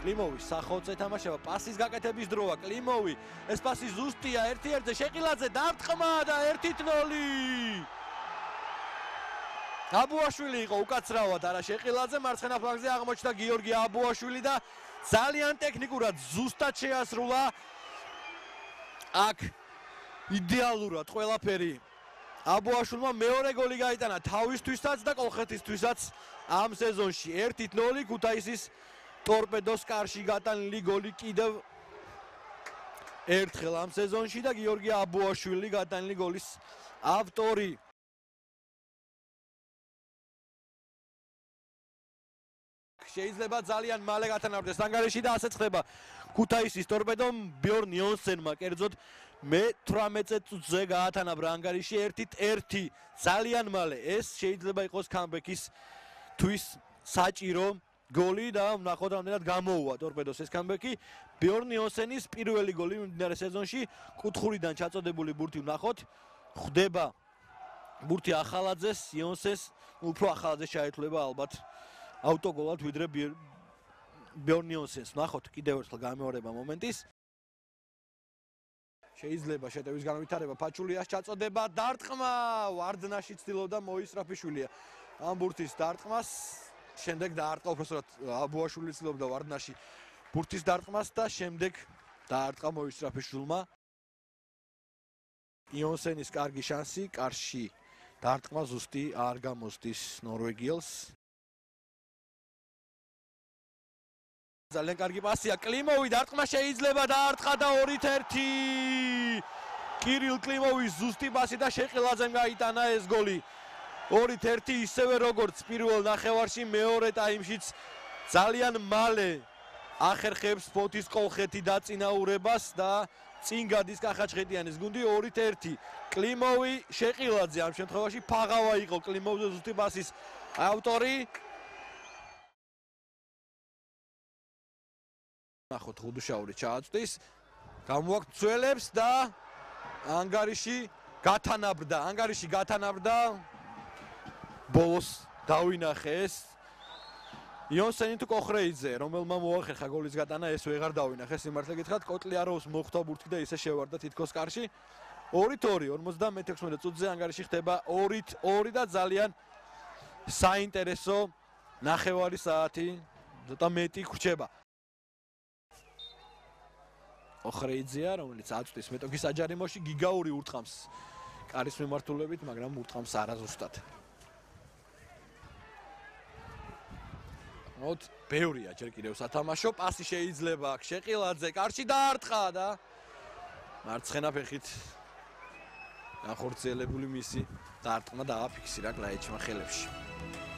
კლიმოვი სახოწე თამაშება, პასის გაკეთების დროა, კლიმოვი, ეს პასი ზუსტია, 1-1-ზე შეყილაძე დარტყმა და 1-0. აბუაშვილი იყო უკაცრავად, არა შეყილაძე, მარცხენა ფლანგზე აღმოჩნდა გიორგი აბუაშვილი და ძალიან ტექნიკურად ზუსტად შეასრულა აქ იდეალურად ყველაფერი. აბუაშვილმა მეორე გოლი გაიტანა თავისთვისაც და კოლხეთისთვისაც ამ სეზონში 1-0 ქუთაისის ტორპედოს კარში გატანილი გოლი კიდევ ერთხელ ამ სეზონში და გიორგი აბუაშვილი გატანილი გოლის ავტორი. შეიძლება ძალიან მალე გათანაბრდეს ანგარიში და ასეც ხდება ქუთაისის ტორპედომ ბიორნ იონსენმა კერძოდ მე-18 წუთზე გაათანაბრა ანგარიში 1-1 ძალიან მალე. ეს შეიძლება იყოს კამბექის თვის საჭირო გოლი და ვნახოთ რამდენად გამოუვა ტორპედოს ეს კამბექი. ბიორნ იონსენის პირველი გოლი მიმდინარე სეზონში კუთხურიდან ჩაწოდებული ბურთი ვნახოთ. ხდება ბურთი ახალაძეს, იონსენს უფრო ახალაძეს შეეთვლება ალბათ ავტოგოლად ვიდრე ბიორნ იონსენს. ვნახოთ კიდევ ერთხელ გამეორება მომენტის. შეიძლება შეტევის განვითარება ფაჩულიას ჩაწოდება დარტყმა ვარდნაში ცდილობდა მოისრაფიშვილია ამ ბურთის დარტყმას შემდეგ დაარტყა უბრალოდ აბუაშვილი ცდილობდა ვარდნაში ბურთის დარტყმას და შემდეგ დაარტყა მოისრაფიშვილმა იონსენის კარგი შანსი კარში დარტყმა ზუსტი არ გამოსდის ნორვეგიელს ძალიან კარგი პასია კლიმოვი დარტყმა შეიძლება დაარტყა და 2-1 კირილ კლიმოვის ზუსტი პასი და შეყილაძემ გაიტანა ეს გოლი 2-1 ისევე როგორც პირველ ნახევარში მეორე ტაიმშიც ძალიან მალე ახერხებს ფოთის კოლხეთი დაწინაურებას და წინ გადის კახაჩხეტიანის გუნდი 2-1 კლიმოვი შეყილაძე ამ შემთხვევაში ფაღავა იყო კლიმოვზე ზუსტი პასის ავტორი ნახოთ ხუდუშაური ჩააწვდის გამოაქვთ ძველებს და ანგარიში გათანაბრდა ბოლოს დავინახე ეს იონსენი თუ კოხრეიძე რომელმა მოახერხა გოლის გატანა ეს ვეღარ დავინახე სიმართლე გითხრათ კოტლიაროვს მოხვდა ბურთი და ისე შევარდა თითქოს კარში 2-2 56 წუთზე ანგარიში ხდება 2-2 და ძალიან საინტერესო ნახევარი საათი ცოტა მეტი ხრჩება ოხრეიძეა რომელიც აწვდის მეტოქის აჯარიმოში გიგაური ურტყამს კარის მიმართულებით მაგრამ ურტყამს არაზუსტად მოდ ბევრია ჯერ კიდევ სათამაშო პასი შეიძლება აქ შეყილაძე კარში დაარტყა და მარცხენა ფეხით განხორციელებული მისი დარტყმა დააფიქსირა კლაიჩმა ხელებში